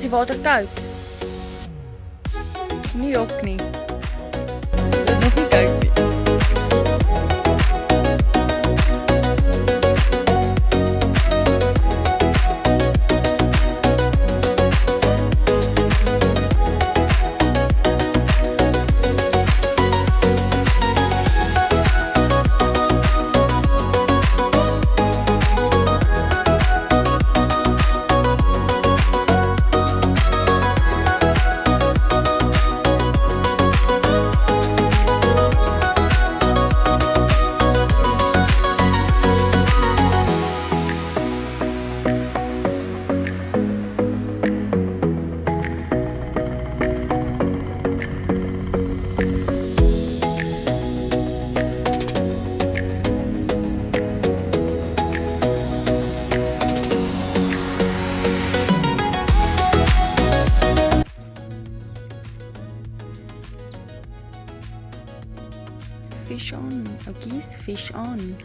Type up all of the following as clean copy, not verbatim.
die water koud? Nie ook nie. Dit is nog nie koud nie. Fish on, oudjies, fish on.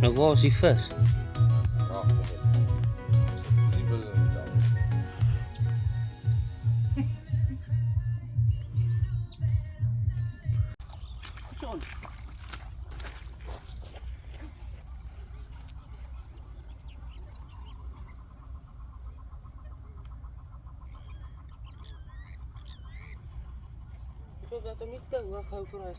Nou, waar is die vis? Dat er niet te hoog over is.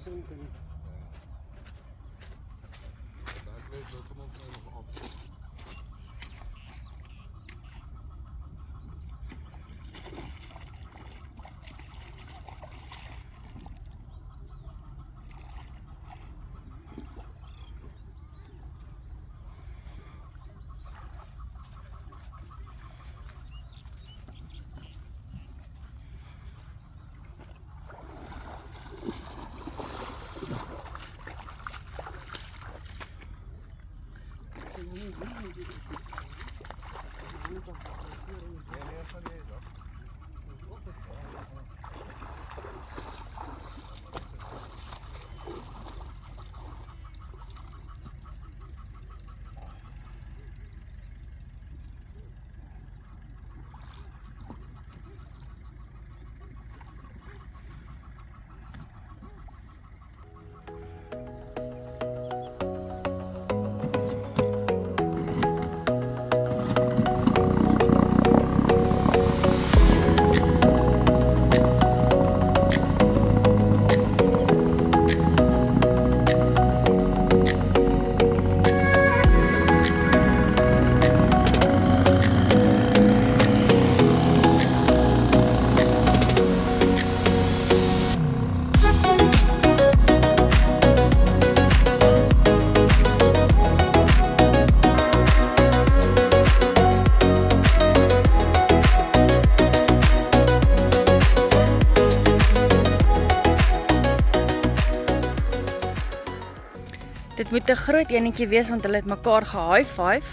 Dit moet 'n groot enetjie wees want hulle het mekaar ge-high-five.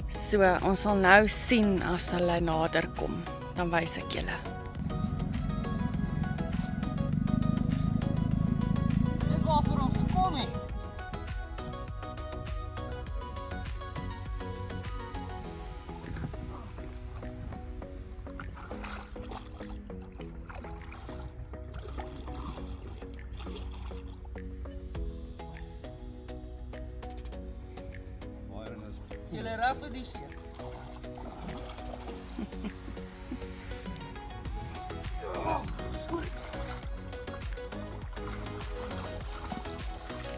So, ons sal nou sien as hulle nader kom. Dan wys ek julle. Dis waarvoor ons gekom het. Julle reg vir die shit.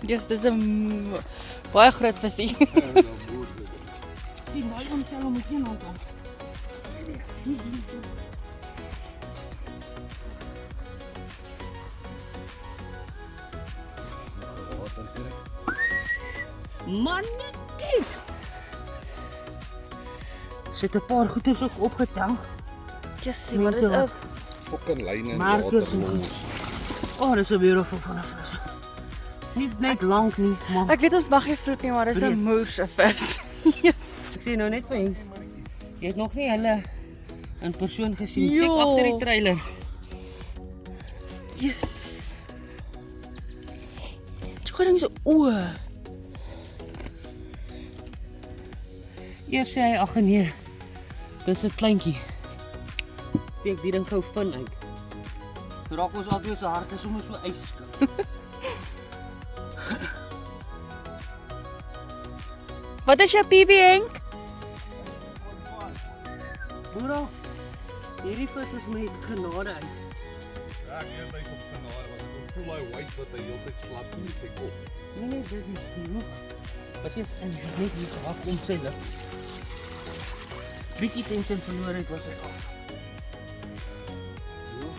Yes, dis 'n baie groot visie. Die nou om tel om met een hand om. Mannetjies! Sit 'n paar goeders ook opgetel. Yes, wat is 'n Fucking lyne en Markers en waterlos. Oh, dis 'n beautiful van 'n vis. Nie net lank nie, maar Ek weet ons mag nie vloek nie, maar dis 'n moerse vis. ek sê nou net vir hom. Jy het nog nie hulle in persoon gesien. Check Jo. agter die trailer. Yes. Kyk ding se oë. Eers sê hy ag nee. Dis 'n kleintjie. Steek die ding gou fin uit. Raak ons albei se harte sommer so ijskoud. Wat is jou PB Henk? Boera. Hierdie vis is met genade uit. Ja, ek weet hy's op genade want ek voel hy white wat hy heeltyd slap in sy kop. Nee, dit is genoeg. As jy net hier gehad om sy lip. Bietjie tension verloor het was dit af. Ja.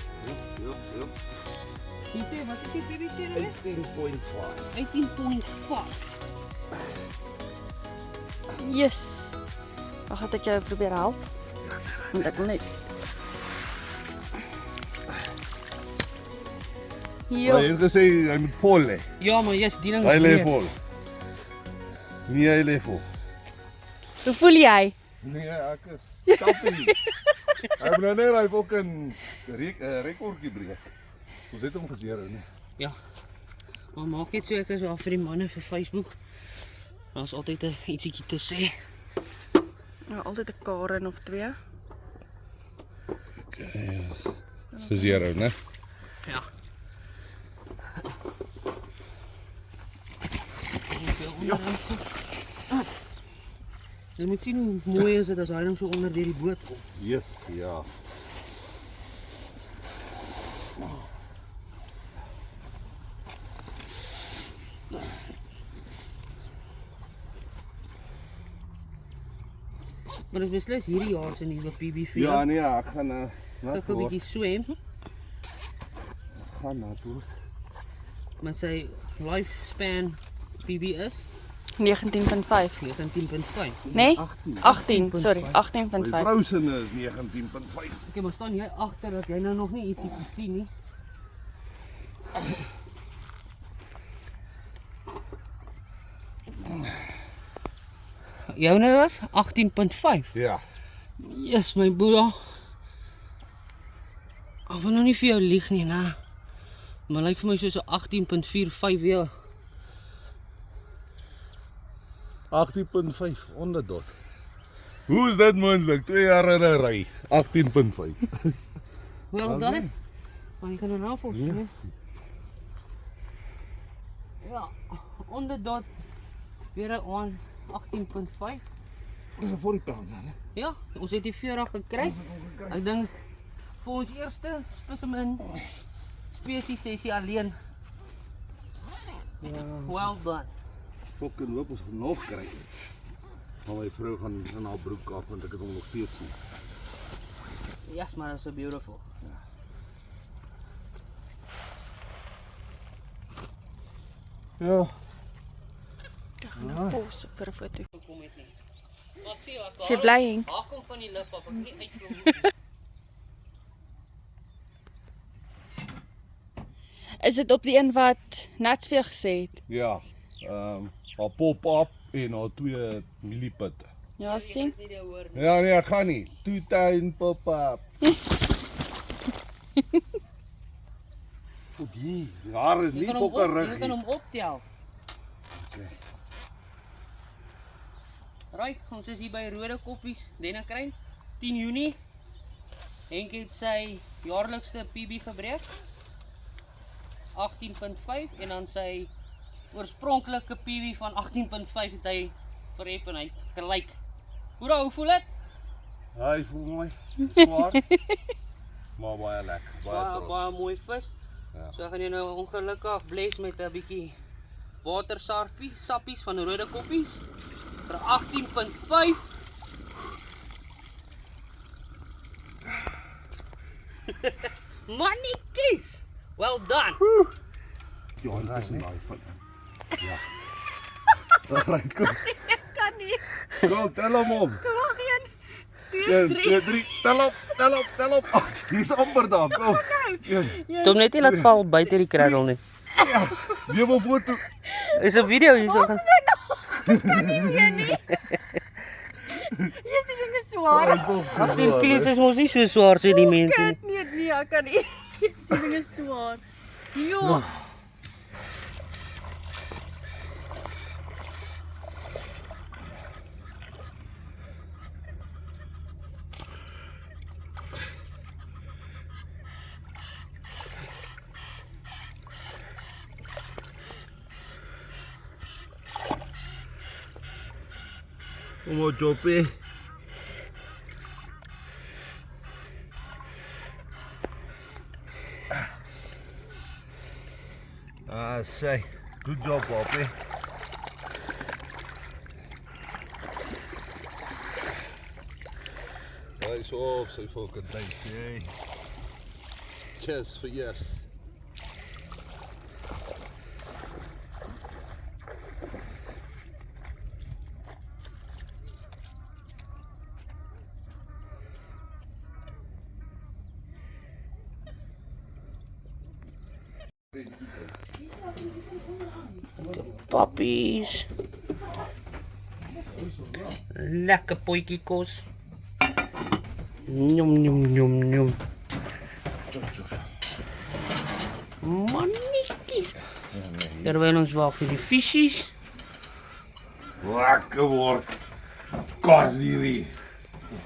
Jy sê wat is die PB sê nou? 18.5. 18.5. Yes. Wag, het ek jou probeer help? Want ek wil net. Hy Jo. het gesê hy moet vol lê. Ja, maar jy's die ding. Hy lê weer. vol. Nee, hy lê vol. Hoe voel jy? Nee, ek is chappie. Hy moet nou net hy fucking rekordjie breek. Ons het hom geseer ou nee. Ja. Maar maak net so ek is af vir die manne vir Facebook. Daar's altyd 'n ietsiekie te sê. Nou altyd 'n karen of twee. Geseer ou, né? Ja. Jy moet sien hoe mooi is dit as hy nou so onder deur die boot kom. Yes, ja. Maar dis beslis hierdie jaar se nuwe PB vir Ja, jou. nee, ek gaan na Ek gaan 'n bietjie swem gaan na toe. met sy lifespan PB is 19.5. 19.5. Nee? 18. 18, sorry, My 18.5. vrou se is 19.5. Ek maar staan jy agter dat jy nou nog nie ietsie sien nie. Joune was 18.5. Ja. Yes, my boetie. Ek wil nou nie vir jou lieg nie, né? Maar lyk vir my soos 'n 18.45 ja. 18.5 onder dot. Hoe is dit moontlik? 2 jaar in 'n ry. 18.5. Wel dan. Maar jy kan er nou volgens mij. Ja, onder dat weer aan 18.5. Dis 'n 40 pound dan, hè. Ja, ons het die 40 gekry. Ek dink vir ons eerste specimen spesies sessie alleen. Ja, Well done. fucking hoop ons gaan nog kry. Maar my vrou gaan in haar broek af want ek het hom nog steeds nie. Yes, maar dat is so beautiful. Ja. Ek gaan nou pos vir 'n foto. Kom met nie. Wat sê wat? Is jy bly, Henk? Haar kom van die lip af, ek nie uitkom nie. Is dit op die een wat Nats vir jou gesê het? Ja. haar pop-up en haar 2 mieliepitte. Ja, sien. Ja nee, ek gaan nie. Toetuin pop-up. O die, haar is nie fokker rug Jy kan nie. hom optel. Okay. Right, ons is hier by Rode Koppies, Dennekruin, 10 Junie. Henk het sy jaarlikste PB gebreek. 18.5 en dan sy oorspronklike PB van 18.5 het hy verhef en hy het gelyk. Hoe voel dit? Hy voel mooi, swaar. Maar baie lekker, baie trots. Baie mooi vis. Ja. So gaan jy nou ongelukkig bless met 'n bietjie sappies van Rode Koppies vir 18.5. Mannetjies! Well done! Ja, dit is 'n daai van. Ja. Alright, kom. Kan nie. Kom, tel hom op. Wag een. 1, 2, 3. Tel op. Ag, hier's amper daar. Kom. Tom net nie laat val buite die kraddel nie. Wie wil foto? Is 'n video hierso gaan. Hierdie ding is swaar. 18 kg is mos nie so swaar sê die mense nie. Nee, ek kan nie. Hierdie ding is swaar. Jo. Kom op, Joppie. Say, good job, Poppy. Nice op, sy fucking nice, hey. Cheers vir eers. Poppies. Lekker potjie kos. Njom njom njom njom. Mannetjies. Terwyl ons wag vir die visies. Lekker word. Kos hierdie.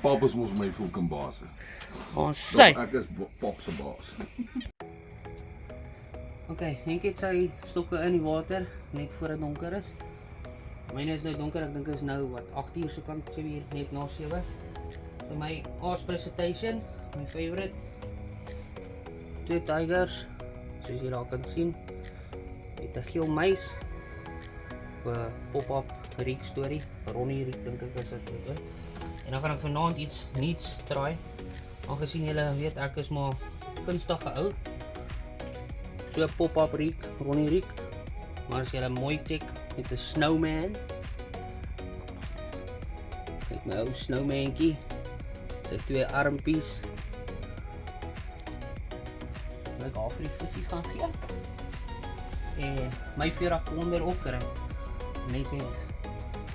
Papa's mos my fucking baas. Ons sê. Ek is Pop se baas. Okay, Henk het sy stokke in die water net voor dit donker is. Myne is nou donker, ek dink is nou wat 8 uur so kant, 7 uur, net na 7. So my aas presentation, my favorite. 2 tigers, soos jy daar kan sien. Met 'n geel muis. 'n pop-up Riek storie, Ronnie Riek dink ek is dit, hè. En dan gaan ek vanaand iets nuuts try. Aangesien julle weet ek is maar kunstige ou. So pop-up Riek, Ronnie Riek. Maar as jy 'n mooi check met 'n snowman. Kyk my ou snowmankie. Sy 2 armpies. Ek al vir die visies gaan gee. En my 40 ponder opkry. Net sê.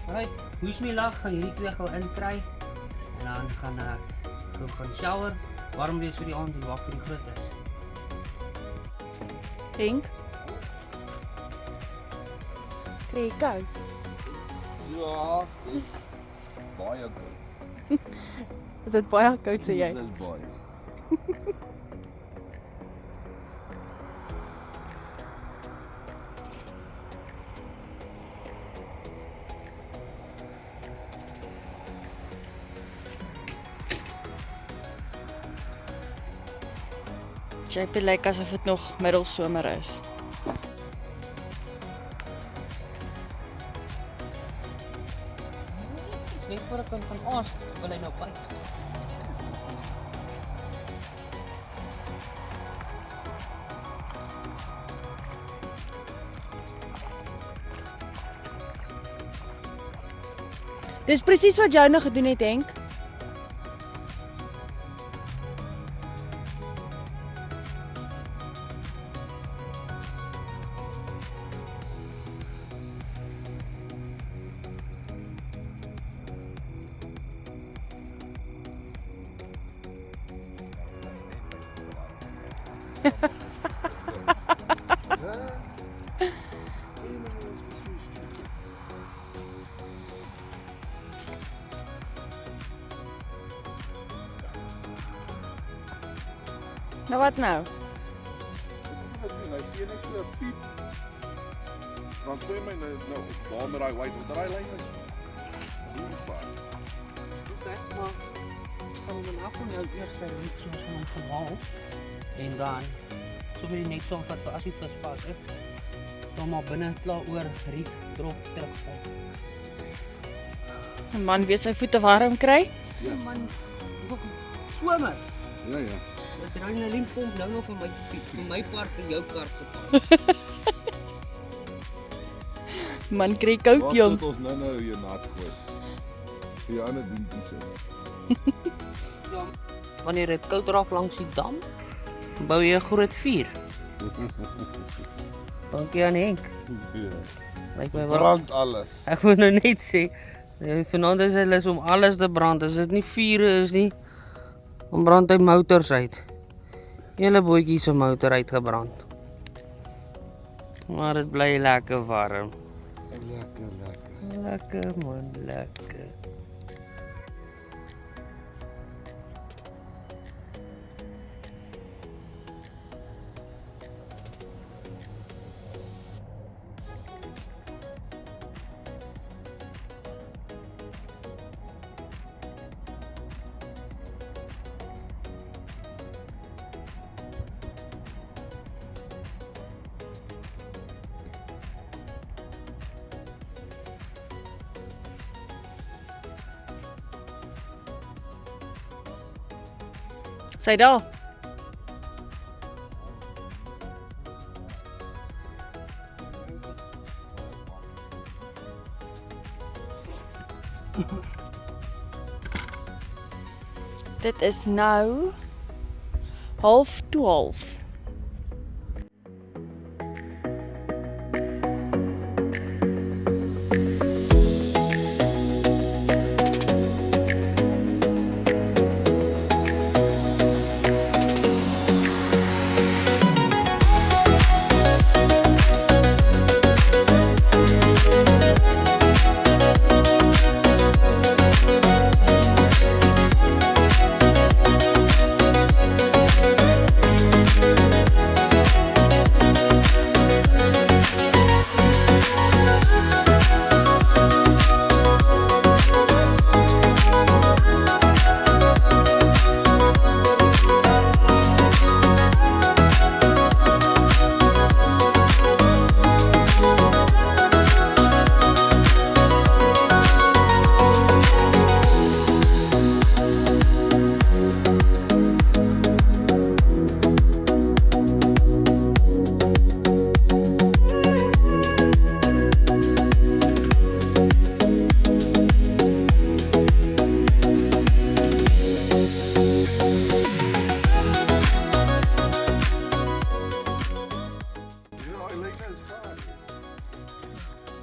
Alright, hoes my lag gaan hierdie 2 gou inkry. En dan gaan ek gou gaan shower. Warm wees vir die aand en wag vir die grootes. Henk. Kry jy koud? Ja. Baie goed. Is dit baie koud sê jy? Dit is baie. JP lyk asof dit nog middelsomer is. Net voor ek kan van aas wil hy nou byt. Dis presies wat jy nou gedoen het, Henk. Nou wat nou? Hy gee net so 'n piep. Dan swem hy nou daar met daai white op daai lyn is. Oké, maar gaan we dan af nou eerst riek soos van hom gehaal. En dan sommer net so wat vir as die vis pas is. Dan maar binne klaar oor riek drop terugval. 'n Man weet sy voete warm kry. Ja man, swemmer. Ja, ja. Dat adrenalinpomp nou nog van my part vir jou kar gepas. Man kry koud Wat jong. het ons nou hier nat gooi? Die ander dingetjies. Ja, wanneer dit koud raak langs die dam, bou jy 'n groot vuur. Dankie aan Henk. Ja. Lyk my wel. Brand alles. Ek wil nou net sê, vanaand is hy lus om alles te brand. As dit nie vure is nie, dan brand hy motors uit. Hele bootjie se motor uitgebrand. Maar dit bly lekker warm. Lekker. Lekker man, lekker. Sy daar. Dit is nou 11:30.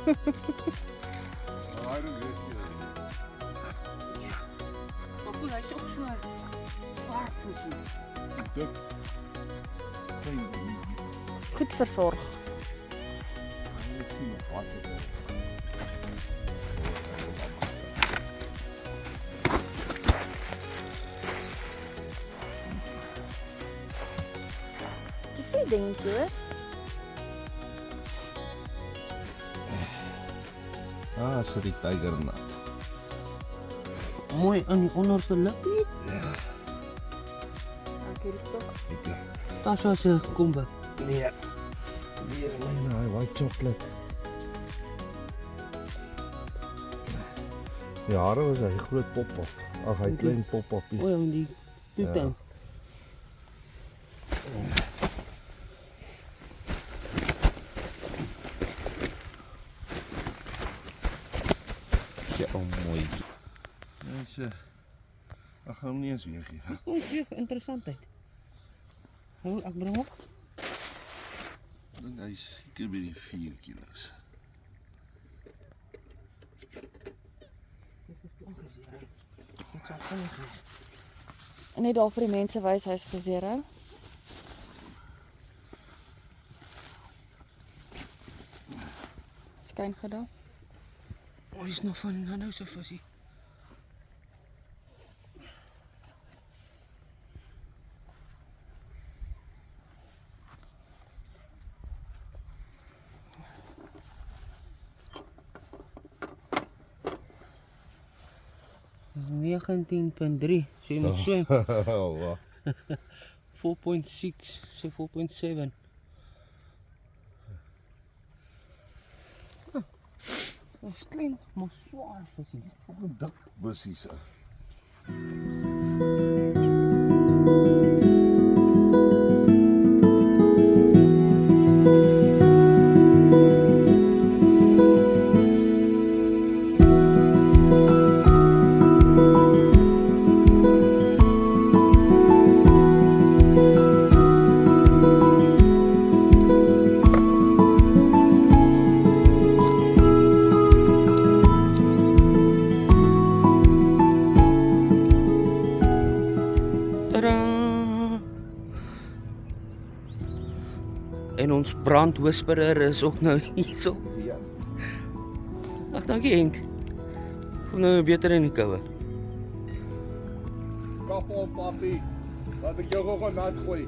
I don't get Maar goed, hy is ook so zwaar visie. Dik. Goed versorg. Wat dink jy? Ah, so die tiger nat. Mooi in die onderste lippie. Dankie die stok. Dat is als een kombe. Nee. Weer myne, white chocolate. Die hare was hy groot pop-up. Ag, hy klein pop-upie. O ja, die doet dan. Ja, mooi. Mense, ek gaan hom nie eens weeg nie. O, ja, interessantheid. Hoe, ek bring op. Ek dink hy is seker by die 4 kilo's. En net daar vir die mense wys hy's gezero. skyn gedaan. Hy is nog van nou so visie. Dis 19.3, so jy moet swem. Wow. 4.6, so 4.7. Dis klein, maar swaar visie. Op 'n dik bussies. Tadaa! En ons brandwhisperer is ook nou hierso. Ja. Ag, dankie Henk. Voel nou beter in die koue. Kap op, papi. Laat ek jou gou nat gooi.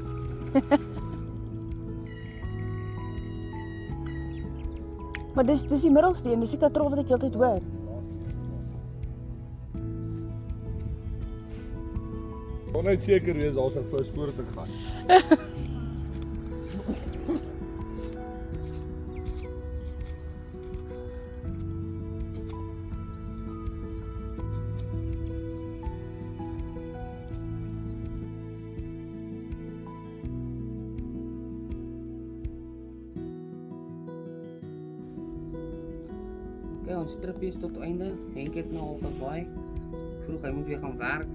Maar dis die middelste een, dis die katrol wat ek heeltyd hoor. Kon net seker wees daar's 'n vis voor te gaan. Okay, ons tripie is tot einde. Henk het nou al gebaai. Vroeg hy moet weer gaan werk.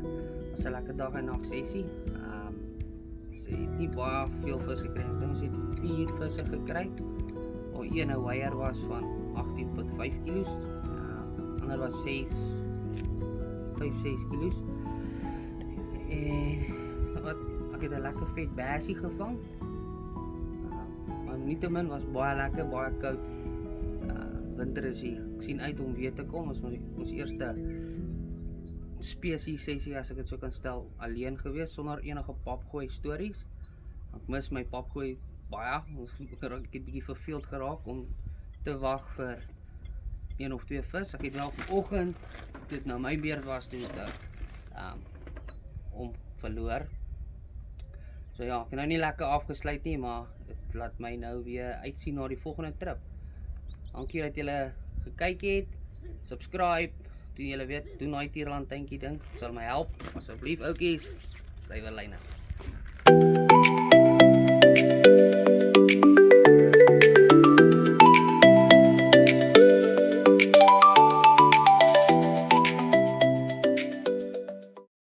Was 'n lekker dag en nag sessie. Sy het nie baie veel vis gekry. Ek dink sy het 4 visse gekry. Al een nou weier was van 18.5 kg. Ander was 5-6 kg. En ek het 'n lekker vet bassie gevang. Maar nietemin was baie lekker, baie koud. Winter is hier. Ek sien uit om weer te kom. Ons eerste spesies sessie, as ek dit so kan stel, alleen gewees sonder enige papgooi stories. Ek mis my papgooi baie. Ons het 'n bietjie verveeld geraak om te wag vir 1 of 2 vis. Ek het wel vanoggend, dit nou my beurt was toe ek om verloor. So ja, ek het nou nie lekker afgesluit nie, maar dit laat my nou weer uitsien na die volgende trip. Dankie dat julle gekyk het. Subscribe. Doen julle weet, doen daai tierlantjie ding. Sal my help. Asseblief oukies. Stywe lyne.